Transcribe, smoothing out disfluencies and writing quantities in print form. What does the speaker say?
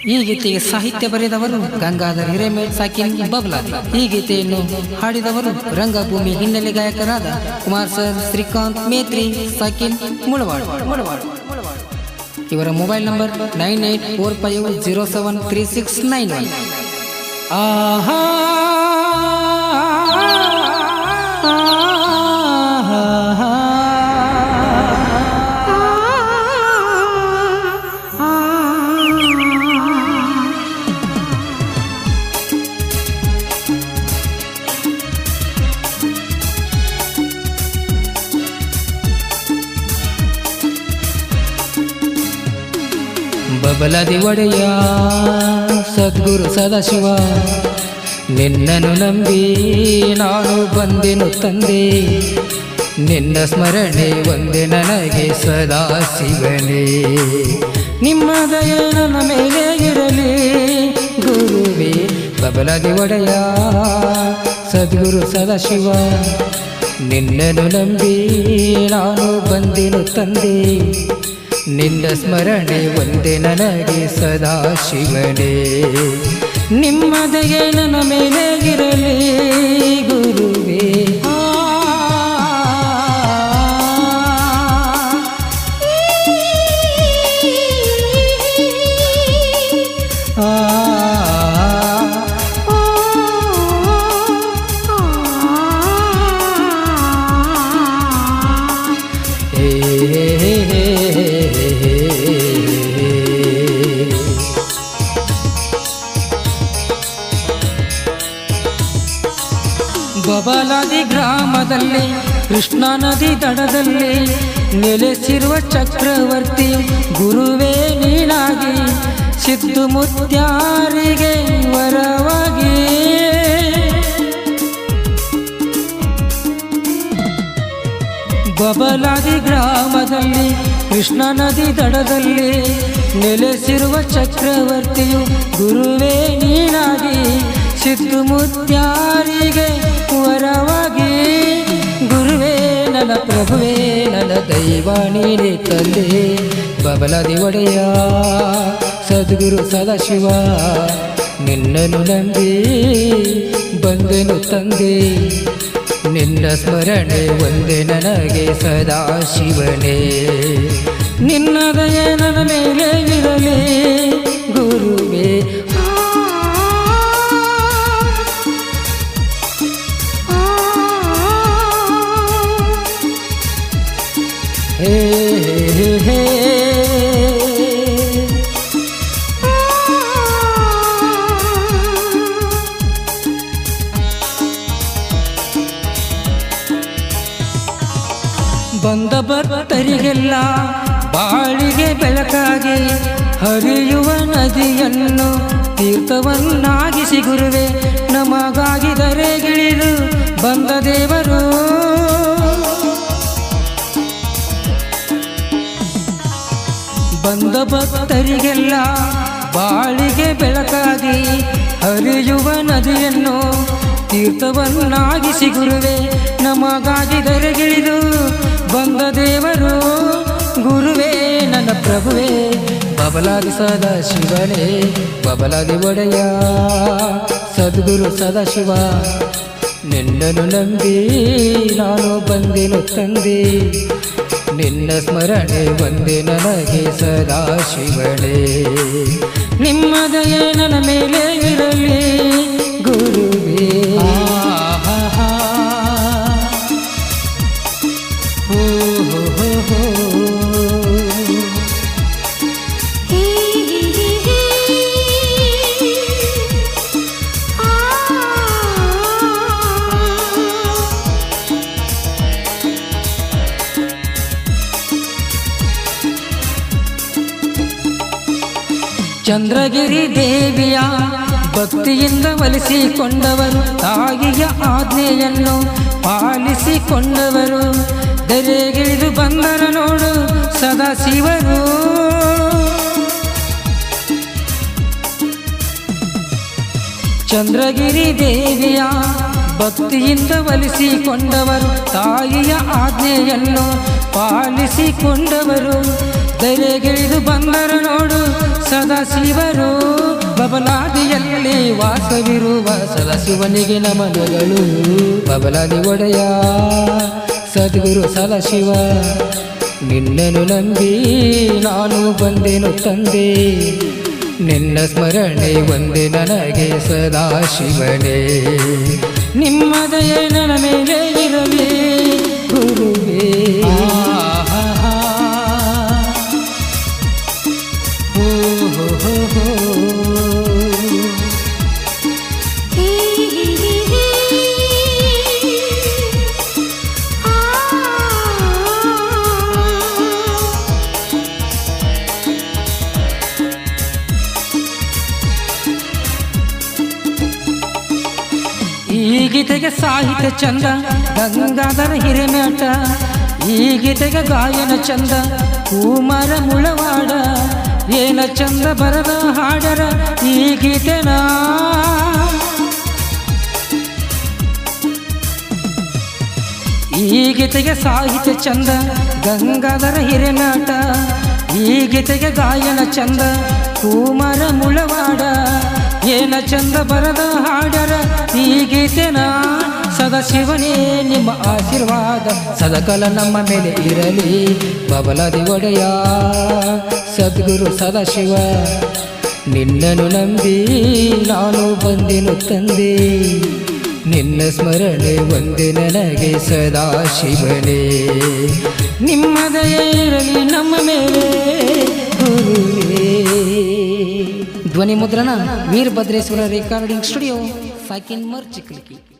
ಈ ಗೀತೆಗೆ ಸಾಹಿತ್ಯ ಬರೆದವರು ಗಂಗಾಧರ್ ಹಿರೇಮೇಟ್ ಸಾಕಿನ್ ಬಬ್ಲಾದಿ. ಈ ಗೀತೆಯನ್ನು ಹಾಡಿದವರು ರಂಗಭೂಮಿ ಹಿನ್ನೆಲೆ ಗಾಯಕರಾದ ಕುಮಾರ್ ಸರ್, ಶ್ರೀಕಾಂತ್ ಮೇತ್ರಿ, ಸಾಕಿನ್ ಮುಳವಾಡ್. ಇವರ ಮೊಬೈಲ್ ನಂಬರ್ 9845073691. ಆಹಾ ಬಬಲಾದಿ ಒಡೆಯ ಸದ್ಗುರು ಸದಾಶಿವ, ನಿನ್ನನ್ನು ನಂಬಿ ನಾನು ಬಂದೆನು ತಂದೆ, ನಿನ್ನ ಸ್ಮರಣೆ ಒಂದೇ ನನಗೆ ಸದಾ ಶಿವನೇ, ನಿಮ್ಮ ದಯ ನನ್ನ ಮೇಲೆ ಇರಲಿ ಗುರುವೇ. ಬಬಲಾದಿ ಒಡೆಯ ಸದ್ಗುರು ಸದಾಶಿವ, ನಿನ್ನನ್ನು ನಂಬಿ ನಾನು ಬಂದೆನು ತಂದೆ, ನಿನ್ನ ಸ್ಮರಣೆ ಒಂದೇ ನನಗೆ ಸದಾ ಶಿವನೇ, ನಿಮ್ಮ ದಯೆ ನನ್ನ ಮೇಲೆ ಇರಲಿ ಗುರುವೇ. ಬಬಲಾದಿ ಗ್ರಾಮದಲ್ಲಿ ಕೃಷ್ಣಾ ನದಿ ದಡದಲ್ಲಿ ನೆಲೆಸಿರುವ ಚಕ್ರವರ್ತಿ ಗುರುವೇ ನೀನಾಗಿ, ಸಿದ್ದು ಮುತ್ಯಾರಿಗೆ ವರವಾಗಿ, ಬಬಲಾದಿ ಗ್ರಾಮದಲ್ಲಿ ಕೃಷ್ಣಾ ನದಿ ದಡದಲ್ಲಿ ನೆಲೆಸಿರುವ ಚಕ್ರವರ್ತಿಯು ಗುರುವೇ ನೀನಾಗಿ, ಸಿದ್ದು ಮುತ್ಯಾರಿಗೆ ವರವಾಗಿ, ಗುರುವೇ ನನ್ನ ಪ್ರಭುವೇ ನನ್ನ ದೈವ ನೀನೇ ತಂದೆ. ಬಬಲಾದಿ ಒಡೆಯ ಸದ್ಗುರು ಸದಾಶಿವ, ನಿನ್ನನ್ನು ನಂಬಿ ಬಂದೆನು ತಂದೆ, ನಿನ್ನ ಸ್ಮರಣೆ ಒಂದೇ ನನಗೆ ಸದಾ ಶಿವನೇ, ನಿನ್ನ ದಯೆ ನನ್ನ ಮೇಲೆ ಇರಲಿ ಗುರುವೇ. ಹೇ ಹೇ ಹೇ ಬಂದ ಭಕ್ತರಿಗೆಲ್ಲ ಬಾಳಿಗೆ ಬೆಳಕಾಗಿ ಹರಿಯುವ ನದಿಯನ್ನು ತೀರ್ಥವನ್ನಾಗಿಸಿ ಗುರುವೇ, ನಮಗಾಗಿ ಧರೆಗಿಳಿದು ಬಂದ ದೇವರು, ಬಂದ ಭಕ್ತರಿಗೆಲ್ಲ ಬಾಳಿಗೆ ಬೆಳಕಾಗಿ ಹರಿಯುವ ನದಿಯನ್ನು ತೀರ್ಥವನ್ನಾಗಿಸಿ ಗುರುವೇ, ನಮಗಾಗಿ ಧರೆಗಿಳಿದು ಬಂದ ದೇವರು, ಗುರುವೇ ನನ್ನ ಪ್ರಭುವೇ. ಬಬಲಾದಿ ಸದಾ ಶಿವನೇ, ಬಬಲಾದಿ ಒಡೆಯ ಸದ್ಗುರು ಸದಾಶಿವ, ನಿನ್ನನ್ನು ನಂಬಿ ನಾನು ಬಂದೆನು ತಂದೆ, ನಿನ್ನ ಸ್ಮರಣೆ ಒಂದೇ ನನಗೆ ಸದಾ ಶಿವನೇ, ನಿಮ್ಮ ದಯೆ ನನ್ನ ಮೇಲೆ ಇರಲಿ ಗುರುವೇ. ಚಂದ್ರಗಿರಿ ದೇವಿಯ ಭಕ್ತಿಯಿಂದ ಒಲಿಸಿಕೊಂಡವರು, ತಾಯಿಯ ಆಜ್ಞೆಯನ್ನು ಪಾಲಿಸಿಕೊಂಡವರು, ಧರೆಗಿಳಿದು ಬಂದರ ನೋಡು ಸದಾ ಶಿವರು, ಚಂದ್ರಗಿರಿ ದೇವಿಯ ಭಕ್ತಿಯಿಂದ ಒಲಿಸಿಕೊಂಡವರು, ತಾಯಿಯ ಆಜ್ಞೆಯನ್ನು ಪಾಲಿಸಿಕೊಂಡವರು, ಧೈರ್ಯಗಿಳಿದು ಬಂದರು ನೋಡು ಸದಾಶಿವರು ಬಬಲಾದಿಯಲ್ಲಿ ವಾಸವಿರುವ ಸದಾಶಿವನಿಗೆ ನಮನಗಳು. ಬಬಲಾದಿ ಒಡೆಯ ಸದ್ಗುರು ಸದಾಶಿವ ನಿನ್ನನ್ನು ನಂಬಿ ನಾನು ಬಂದೆನು ತಂದೆ. ನಿನ್ನ ಸ್ಮರಣೆ ಒಂದೇ ನನಗೆ ಸದಾಶಿವನೇ. ನಿಮ್ಮ ದಯೆ ನನ್ನ ಮೇಲೆ ಇರಲಿ ಗುರುವೇ. ಈ ಗೀತೆಗೆ ಸಾಹಿತ್ಯ ಚಂದ ಗಂಗಾಧರ ಹಿರೇಮ್ಯಾಟ. ಈ ಗೀತೆಗೆ ಗಾಯನ ಚಂದ ಕುಮಾರ ಮುಳವಾಡ. ಏನ ಚಂದ ಬರದ ಹಾಡರ ಈ ಗೀತೆನ. ಈ ಗೀತೆಗೆ ಸಾಹಿತ್ಯ ಚಂದ ಗಂಗಾಧರ ಹಿರೇಮ್ಯಾಟ. ಈ ಗೀತೆಗೆ ಗಾಯನ ಚಂದ ಕುಮಾರ ಮುಳವಾಡ. ಏನ ಚಂದ ಬರದ ಹಾಡರ ಈ ಗೀತೆನ. ಸದಾಶಿವನೇ ನಿಮ್ಮ ಆಶೀರ್ವಾದ ಸದಾಕಾಲ ನಮ್ಮ ಮೇಲೆ ಇರಲಿ. ಬಬಲಾದಿ ಒಡೆಯ ಸದ್ಗುರು ಸದಾಶಿವ ನಿನ್ನನ್ನು ನಂಬಿ ನಾನು ಬಂದೆನು ತಂದೆ. ನಿನ್ನ ಸ್ಮರಣೆ ಒಂದೇ ನನಗೆ ಸದಾಶಿವನೇ. ನಿಮ್ಮ ದಯೆ ಇರಲಿ ನಮ್ಮ ಮೇಲೆ ಗುರುವೇ. ಧ್ವನಿ ಮುದ್ರಣ ವೀರಭದ್ರೇಶ್ವರ ರೆಕಾರ್ಡಿಂಗ್ ಸ್ಟುಡಿಯೋ, ಸಾಕಿನ್ ಮರ್ಚಿಕ್ಲಿಕ್ಕಿ.